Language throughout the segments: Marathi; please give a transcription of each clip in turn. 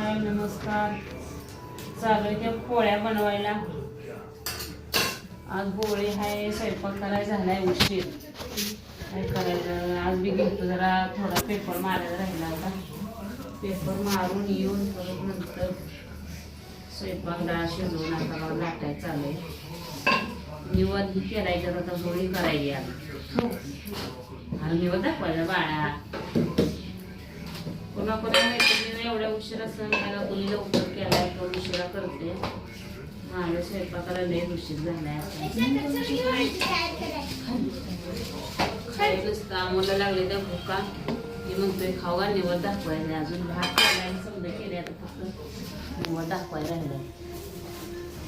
हाय नमस्कार. चालू आहे त्या पोळ्या बनवायला. आज होळी आहे, स्वयंपाक करायला झालाय उशीर. काय करायचं आज बी घेतो जरा थोडा पेपर मारायला राहिला होता. पेपर मारून येऊन परत नंतर स्वयंपाक डाळ शिजवून आता मला लाटायचं चालू आहे. निवद ही केलाय आता होळी करायची आणि निवद दाखवायला बाळा. कोणा मैत्रिणीने एवढ्या उशिरा सण केला, कोणी लवकर केलाय तो उशिरा करते. माझ्या स्वयंपाकाला लय उशीर झालाय. खायला नसतं मुलं लागले त्या भुका. मी म्हणतोय खावा निवड दाखवायला. अजून भात केलाय समजा केले आता फक्त निवड दाखवायला राहिलाय.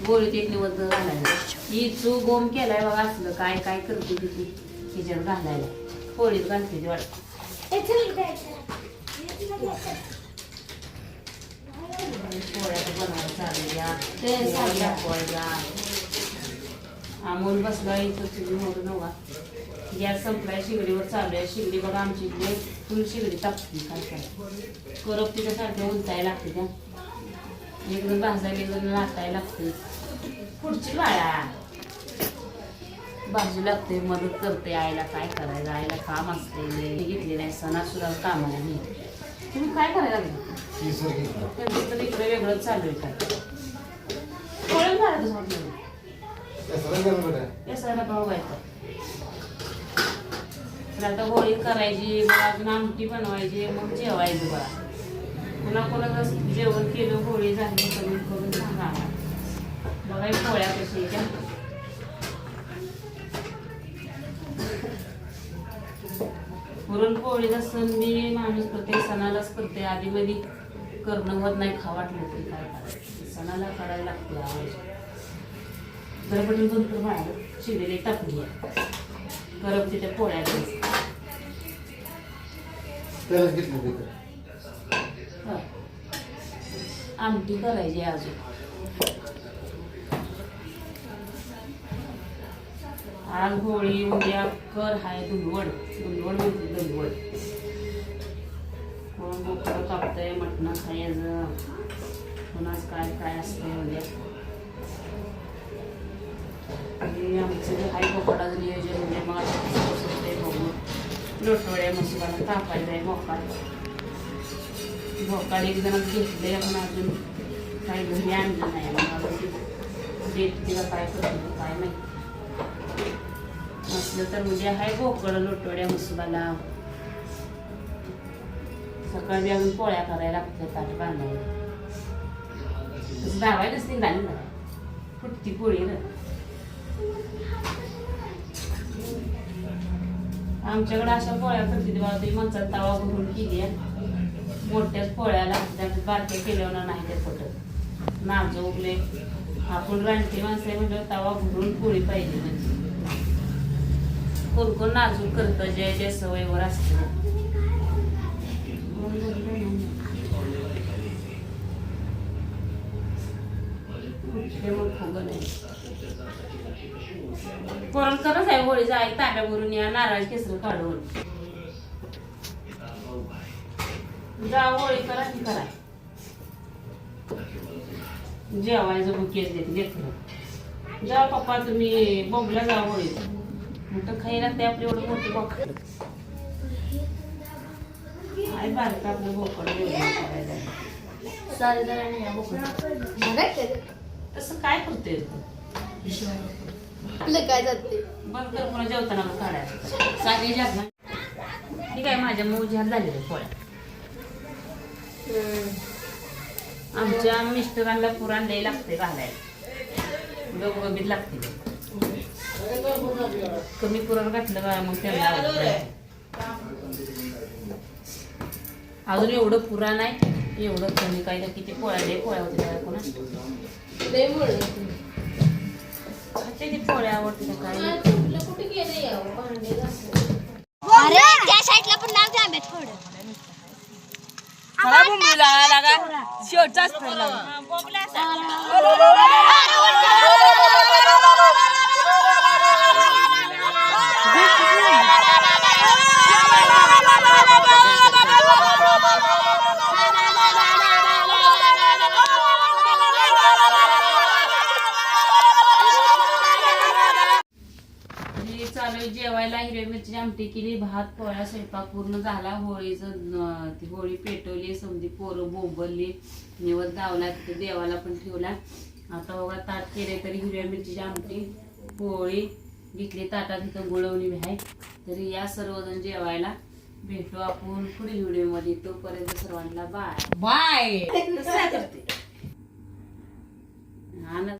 गोळीत एक निवड घालायला ही चू गोम केलाय बघा. असलं काय काय करते तिथे तिच्यावर घालायला पोळीत घालते ती वाटत. पोळ्या बनवायला चालू दाखवायला. अमोल बसला इथं तुम्ही मोठं नव्हा. गॅस संपलाय, शिगडीवर चालू आहे. शिगडी बघा आमची इकडे फुल शिगडी टाकते. काय काय करप तिच्यासारख्या उलटायला लागते त्या. एकदम भाजायला एकदम लाटायला लागते. पुढची बाळा भाजी लागते, मदत करते आईला. काय करायचं आईला काम असते. घेतले नाही सणासुद्धा कामाला नाही. तुम्ही काय करायला लागले त्यांचं तर इकडे वेगळंच चालू आहे. काय फळं मारतच आपल्याला भाऊ व्हायचा. तर आता होळी करायची, मग अजून आमटी बनवायची, मग जेवायचं बघा. पुन्हा कोणाचं जेवण केलं होळी झाली कमी करून सांगा बघा. पोळ्या कशी त्या पुरणपोळीचा सण मी माणूस प्रत्येक सणालाच करते. आधी मध्ये करणं होत नाही. खा वाटलं तरी काय करायचं, सणाला करायला लागते. आवाज जरा पटून भरपूर बाहेर शिलेली टाकली आहे. करप तिथे पोळ्या आमटी करायची अजून. आज होळी उद्या कर हाय धुलवड. धुलवड म्हणते धुलवड. कोण बोकडं कापतंय, मटणं खायचं, कोणाच काय काय असतंय उद्या. आमचं जे हाय बोकडाचं नियोजन म्हणजे मग आता बघून लोटवड्या मशिबाला कापायचं आहे. भोकाड एक जणच घेतले पण अजून काही घरी आणलं नाही. मग डेट तिला काय करतो काय नाही. असलं तर उद्या हाय बोकड लोटवड्या मसुबाला. सकाळी अजून पोळ्या करायला लागतात. ताट बांधायला तसं धावायलाच नाही घाली ना फुटती पोळी ना. आमच्याकडे अशा पोळ्या करते तेव्हा तरी माणसात तवा भरून केली आहे. मोठ्याच पोळ्या लागतात, बारक्या केल्यावर नाही ते फुटत. नाजो उगले आपण रानटी माणसं म्हणजे तवा भरून पोळी पाहिजे. म्हणजे कोण कोण नाजूक करतं जे जे सवयीवर असते. पोरण करत आहे होळी जाय ताट्या भरून या नारळ केसर काढून जा होळी करा ती करा. जेवायचं मग केस देते घेतलं जा पप्पा तुम्ही बोगला जा होळी. मोठं खाई लागते आपली एवढं मोठं बोकड आहे. बारक आपलं बोकड करायला सारे जणांनी बोकड तसं काय करते काय जाते बंद कर. पुन्हा जेवताना काढायचं सागे जात ना. ठीक आहे माझ्या मऊ झाड झालेले पोळ्या. आमच्या मिस्टरांना पुराण लय लागते घालायला. गबगबीत लागते. कमी पुरण घातलं का मग त्याला अजून एवढं पुराण आहे. एवढं कमी काय तर किती पोळ्या लय पोळ्या होते कोणा खाते ती पोळ्या आवडते काय. अरे त्या साईडला पण नाव द्या आंब्यात थोडं. खरा मुंबईला लागा शेवटचाच फिरला. आलोय जेवायला. हिरव्या मिरची आमटी केली, भात पोळ्या, स्वयंपाक पूर्ण झाला. ती होळी पेटवली, समधी पोरं बोंबलली, निवद गावला, तिथे देवाला पण ठेवला. आता बघा ताट केले तरी हिरव्या मिरचीची आमटी, पोळी घेतली ताटात, तिथं गुळवणी आहे. तरी या सर्वजण जेवायला. भेटू आपण पुढील व्हिडिओ मध्ये. तोपर्यंत सर्वांना बाय बाय. कसं करते